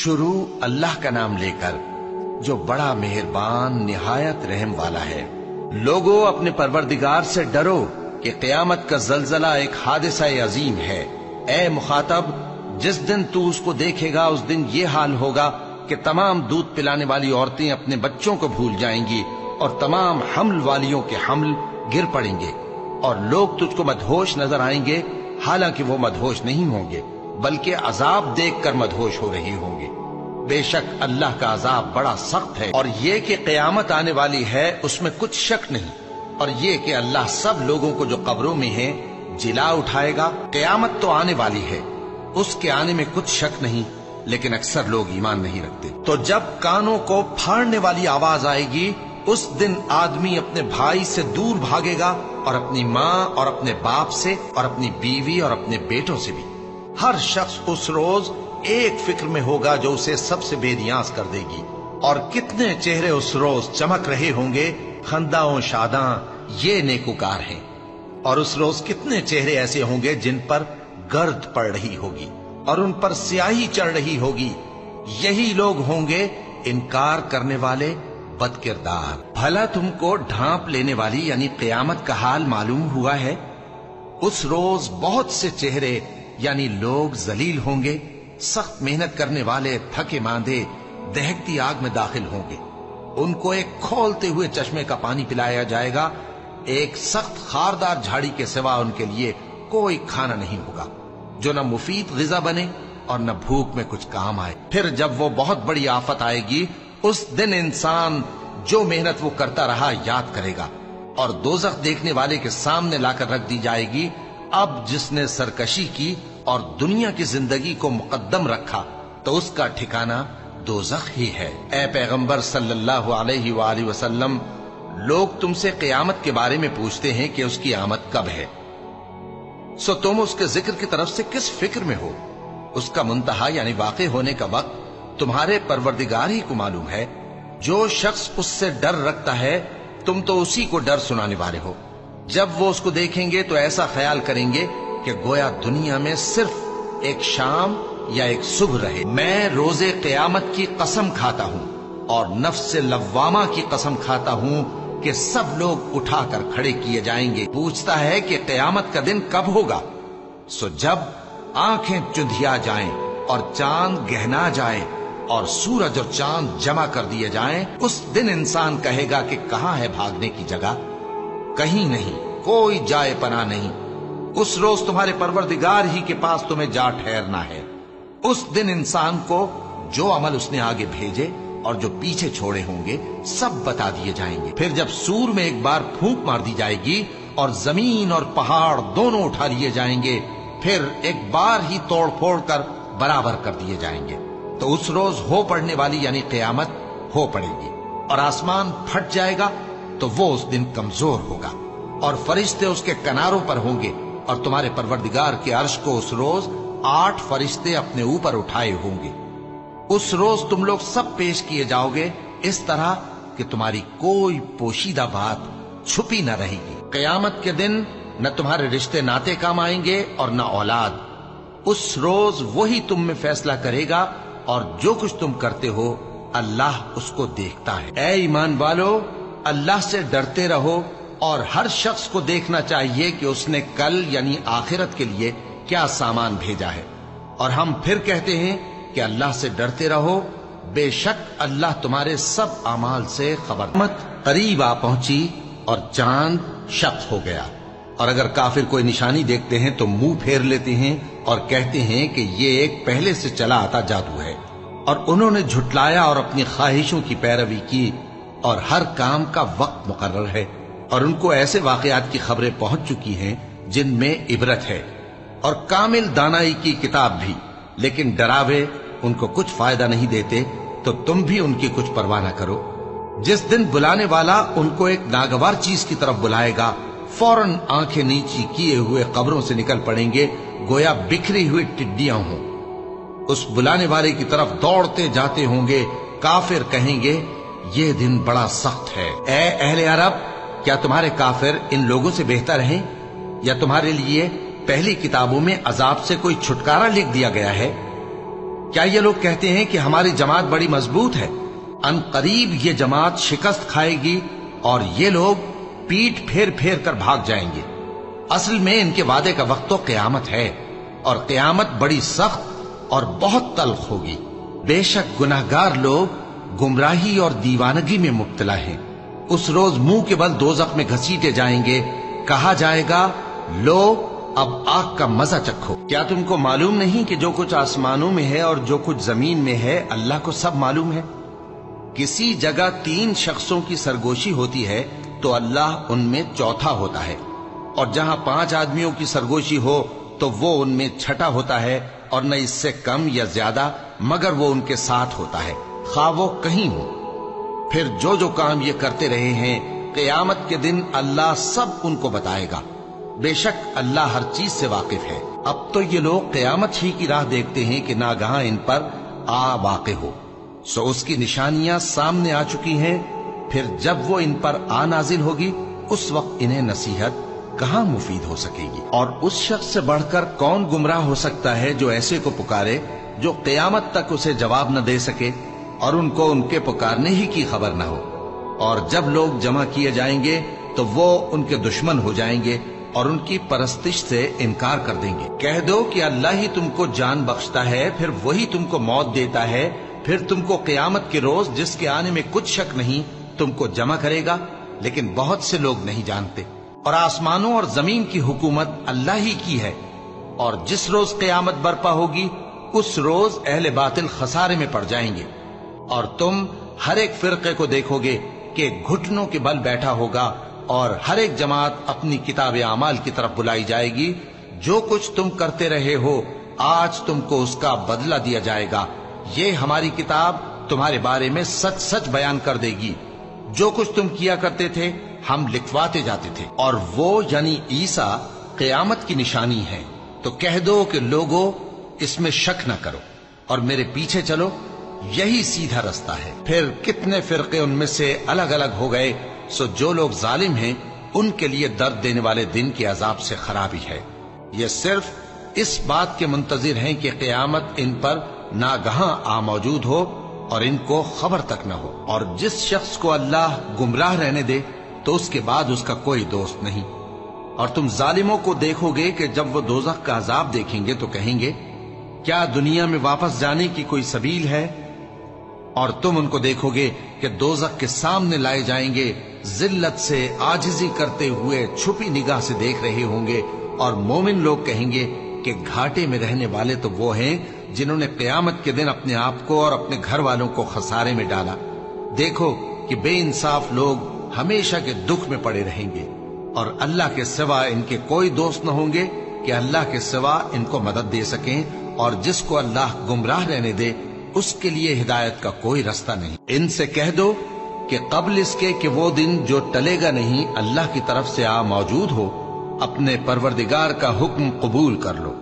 शुरू अल्लाह का नाम लेकर जो बड़ा मेहरबान निहायत रहम वाला है। लोगों, अपने परवरदिगार से डरो कि क़यामत का जलजला एक हादिसा अजीम है। ए मुखातब, जिस दिन तू उसको देखेगा उस दिन ये हाल होगा कि तमाम दूध पिलाने वाली औरतें अपने बच्चों को भूल जाएंगी और तमाम हम्ल वालियों के हम्ल गिर पड़ेंगे और लोग तुझको मदहोश नजर आएंगे, हालांकि वो मदहोश नहीं होंगे बल्कि अजाब देखकर मदहोश हो रहे होंगे। बेशक अल्लाह का अजाब बड़ा सख्त है। और ये कि क़यामत आने वाली है उसमें कुछ शक नहीं, और ये कि अल्लाह सब लोगों को जो कब्रों में है जिला उठाएगा। क़यामत तो आने वाली है, उसके आने में कुछ शक नहीं, लेकिन अक्सर लोग ईमान नहीं रखते। तो जब कानों को फाड़ने वाली आवाज आएगी उस दिन आदमी अपने भाई से दूर भागेगा और अपनी माँ और अपने बाप से और अपनी बीवी और अपने बेटों से भी। हर शख्स उस रोज एक फिक्र में होगा जो उसे सबसे बेनियाज कर देगी। और कितने चेहरे उस रोज चमक रहे होंगे, खंदाओं शादां ये नेकुकार हैं। और उस रोज कितने चेहरे ऐसे होंगे जिन पर गर्द पड़ रही होगी और उन पर स्याही चढ़ रही होगी। यही लोग होंगे इनकार करने वाले बदकिरदार। भला तुमको ढांप लेने वाली यानी क़यामत का हाल मालूम हुआ है? उस रोज बहुत से चेहरे यानी लोग जलील होंगे, सख्त मेहनत करने वाले थके मांदे दहकती आग में दाखिल होंगे। उनको एक खोलते हुए चश्मे का पानी पिलाया जाएगा। एक सख्त खारदार झाड़ी के सिवा उनके लिए कोई खाना नहीं होगा जो न मुफीद ग़िज़ा बने और न भूख में कुछ काम आए। फिर जब वो बहुत बड़ी आफत आएगी उस दिन इंसान जो मेहनत वो करता रहा याद करेगा और दोज़ख देखने वाले के सामने लाकर रख दी जाएगी। अब जिसने सरकशी की और दुनिया की जिंदगी को मुकद्दम रखा तो उसका ठिकाना दोज़ख ही है। ए पैगंबर सल्लल्लाहु अलैहि वालैहि वसल्लम, लोग तुमसे क़यामत के बारे में पूछते हैं कि उसकी आमद कब है, सो तुम उसके जिक्र की तरफ से किस फिक्र में हो? उसका मुंतहा यानी वाक़े होने का वक्त तुम्हारे परवरदिगार ही को मालूम है। जो शख्स उससे डर रखता है तुम तो उसी को डर सुनाने वाले हो। जब वो उसको देखेंगे तो ऐसा ख्याल करेंगे कि गोया दुनिया में सिर्फ एक शाम या एक सुबह रहे। मैं रोजे क़यामत की कसम खाता हूँ और नफ्स लव्वामा की कसम खाता हूँ कि सब लोग उठाकर खड़े किए जाएंगे। पूछता है कि क़यामत का दिन कब होगा? सो जब आंखें चुंधिया जाएं और चांद गहना जाए और सूरज और चांद जमा कर दिए जाएं, उस दिन इंसान कहेगा कि कहाँ है भागने की जगह? कहीं नहीं, कोई जाए पना नहीं। उस रोज तुम्हारे परवरदिगार ही के पास तुम्हें जा ठहरना है। उस दिन इंसान को जो अमल उसने आगे भेजे और जो पीछे छोड़े होंगे सब बता दिए जाएंगे। फिर जब सूर में एक बार फूंक मार दी जाएगी और जमीन और पहाड़ दोनों उठा लिए जाएंगे, फिर एक बार ही तोड़ फोड़ कर बराबर कर दिए जाएंगे, तो उस रोज हो पड़ने वाली यानी क़यामत हो पड़ेगी और आसमान फट जाएगा तो वो उस दिन कमजोर होगा और फरिश्ते उसके किनारों पर होंगे और तुम्हारे परवरदिगार के अर्श को उस रोज 8 फरिश्ते अपने ऊपर उठाए होंगे। उस रोज तुम लोग सब पेश किए जाओगे इस तरह कि तुम्हारी कोई पोशीदा बात छुपी न रहेगी। क़यामत के दिन न तुम्हारे रिश्ते नाते काम आएंगे और न औलाद। उस रोज वही तुम में फैसला करेगा और जो कुछ तुम करते हो अल्लाह उसको देखता है। ऐ ईमान वालो, अल्लाह से डरते रहो और हर शख्स को देखना चाहिए कि उसने कल यानी आखिरत के लिए क्या सामान भेजा है। और हम फिर कहते हैं कि अल्लाह से डरते रहो, बेशक अल्लाह तुम्हारे सब अमाल से खबर। मत करीब आ पहुंची और चांद शक हो गया। और अगर काफिर कोई निशानी देखते हैं तो मुंह फेर लेते हैं और कहते हैं कि ये एक पहले से चला आता जादू है। और उन्होंने झुटलाया और अपनी ख्वाहिशों की पैरवी की और हर काम का वक्त मुकर्रर है। और उनको ऐसे वाकयात की खबरें पहुंच चुकी हैं जिनमें इबरत है और कामिल दानाई की किताब भी, लेकिन डरावे उनको कुछ फायदा नहीं देते, तो तुम भी उनकी कुछ परवाह न करो। जिस दिन बुलाने वाला उनको एक नागवार चीज की तरफ बुलाएगा, फौरन आंखें नीची किए हुए कब्रों से निकल पड़ेंगे गोया बिखरी हुई टिड्डियां हों। उस बुलाने वाले की तरफ दौड़ते जाते होंगे। काफिर कहेंगे ये दिन बड़ा सख्त है। ए अहले अरब, क्या तुम्हारे काफिर इन लोगों से बेहतर हैं या तुम्हारे लिए पहली किताबों में अजाब से कोई छुटकारा लिख दिया गया है? کیا یہ لوگ کہتے ہیں کہ ہماری جماعت بڑی مضبوط ہے؟ ان قریب یہ جماعت شکست کھائے گی اور یہ لوگ پیٹ پھیر پھیر کر بھاگ جائیں گے۔ اصل میں ان کے وعدے کا وقت تو قیامت ہے، اور قیامت بڑی سخت اور بہت تلخ ہوگی۔ بے شک گناہگار لوگ گمراہی اور دیوانگی میں مبتلا ہیں۔ اس روز منہ کے بل دوزخ میں گھسیٹے جائیں گے، کہا جائے گا لو اب آگ کا مزہ چکھو۔ کیا تم کو معلوم نہیں کہ جو کچھ آسمانوں میں ہے اور جو کچھ زمین میں ہے اللہ کو سب معلوم ہے؟ کسی جگہ 3 شخصوں کی سرگوشی ہوتی ہے تو اللہ ان میں چوتھا ہوتا ہے، اور جہاں 5 آدمیوں کی سرگوشی ہو تو وہ ان میں چھٹا ہوتا ہے، اور نہ اس سے کم یا زیادہ مگر وہ ان کے ساتھ ہوتا ہے، خواہ وہ کہیں ہو۔ پھر جو جو کام یہ کرتے رہے ہیں قیامت کے دن اللہ سب ان کو بتائے گا۔ بے شک اللہ ہر چیز سے واقف ہے۔ اب تو یہ لوگ قیامت ہی کی راہ دیکھتے ہیں کہ ناگہاں ان پر آ واقع ہو، سو اس کی نشانیاں سامنے آ چکی ہیں۔ پھر جب وہ ان پر آ نازل ہوگی اس وقت انہیں نصیحت کہاں مفید ہو سکے گی؟ اور اس شخص سے بڑھ کر کون گمراہ ہو سکتا ہے جو ایسے کو پکارے جو قیامت تک اسے جواب نہ دے سکے اور ان کو ان کے پکارنے ہی کی خبر نہ ہو؟ اور جب لوگ جمع کیے جائیں گے تو وہ ان کے دشمن ہو جائیں گے اور ان کی پرستش سے انکار کر دیں گے۔ کہہ دو کہ اللہ ہی تم کو جان بخشتا ہے، پھر وہی تم کو موت دیتا ہے، پھر تم کو قیامت کے روز جس کے آنے میں کچھ شک نہیں تم کو جمع کرے گا، لیکن بہت سے لوگ نہیں جانتے۔ اور آسمانوں اور زمین کی حکومت اللہ ہی کی ہے، اور جس روز قیامت برپا ہوگی اس روز اہل باطل خسارے میں پڑ جائیں گے، اور تم ہر ایک فرقے کو دیکھو گے کہ گھٹنوں کے بل بیٹھا ہوگا، اور ہر ایک جماعت اپنی کتاب اعمال کی طرف بلائی جائے گی۔ جو کچھ تم کرتے رہے ہو آج تم کو اس کا بدلہ دیا جائے گا، یہ ہماری کتاب تمہارے بارے میں سچ سچ بیان کر دے گی۔ جو کچھ تم کیا کرتے تھے ہم لکھواتے جاتے تھے، اور وہ یعنی عیسیٰ قیامت کی نشانی ہے۔ تو کہہ دو کہ لوگوں اس میں شک نہ کرو اور میرے پیچھے چلو، یہی سیدھا رستہ ہے۔ پھر کتنے فرقے ان میں سے الگ الگ ہو گئے، سو جو لوگ ظالم ہیں ان کے لیے درد دینے والے دن کے عذاب سے خرابی ہے۔ یہ صرف اس بات کے منتظر ہیں کہ قیامت ان پر ناگہاں آ موجود ہو اور ان کو خبر تک نہ ہو۔ اور جس شخص کو اللہ گمراہ رہنے دے تو اس کے بعد اس کا کوئی دوست نہیں۔ اور تم ظالموں کو دیکھو گے کہ جب وہ دوزخ کا عذاب دیکھیں گے تو کہیں گے کیا دنیا میں واپس جانے کی کوئی سبیل ہے؟ اور تم ان کو دیکھو گے کہ دوزخ کے سامنے لائے جائیں گے، ذلت سے عاجزی کرتے ہوئے چھپی نگاہ سے دیکھ رہے ہوں گے، اور مومن لوگ کہیں گے کہ گھاٹے میں رہنے والے تو وہ ہیں جنہوں نے قیامت کے دن اپنے آپ کو اور اپنے گھر والوں کو خسارے میں ڈالا۔ دیکھو کہ بے انصاف لوگ ہمیشہ کے دکھ میں پڑے رہیں گے، اور اللہ کے سوا ان کے کوئی دوست نہ ہوں گے کہ اللہ کے سوا ان کو مدد دے سکیں، اور جس کو اللہ گمراہ رہنے دے اس کے لیے ہدایت کا کوئی رستہ نہیں۔ ان سے کہہ دو کہ قبل اس کے کہ وہ دن جو ٹلے گا نہیں اللہ کی طرف سے آ موجود ہو، اپنے پروردگار کا حکم قبول کر لو۔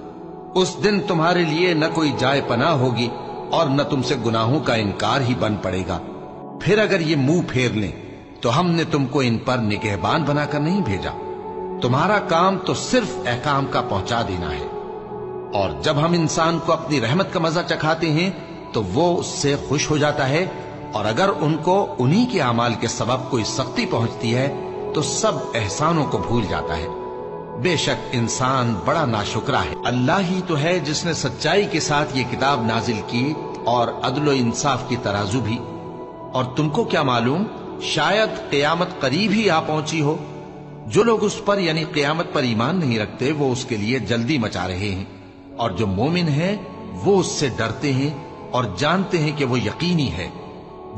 اس دن تمہارے لیے نہ کوئی جائے پناہ ہوگی اور نہ تم سے گناہوں کا انکار ہی بن پڑے گا۔ پھر اگر یہ منہ پھیر لیں تو ہم نے تم کو ان پر نگہبان بنا کر نہیں بھیجا، تمہارا کام تو صرف احکام کا پہنچا دینا ہے۔ اور جب ہم انسان کو اپنی رحمت کا مزہ چکھاتے ہیں تو وہ اس سے خوش ہو جاتا ہے، اور اگر ان کو انہی کے اعمال کے سبب کوئی سختی پہنچتی ہے تو سب احسانوں کو بھول جاتا ہے۔ بے شک انسان بڑا ناشکرا ہے۔ اللہ ہی تو ہے جس نے سچائی کے ساتھ یہ کتاب نازل کی اور عدل و انصاف کی ترازو بھی۔ اور تم کو کیا معلوم، شاید قیامت قریب ہی آ پہنچی ہو۔ جو لوگ اس پر یعنی قیامت پر ایمان نہیں رکھتے وہ اس کے لیے جلدی مچا رہے ہیں، اور جو مومن ہیں وہ اس سے ڈرتے ہیں اور جانتے ہیں کہ وہ یقینی ہے۔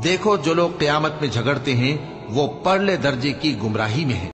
دیکھو جو لوگ قیامت میں جھگڑتے ہیں وہ پرلے درجے کی گمراہی میں ہیں۔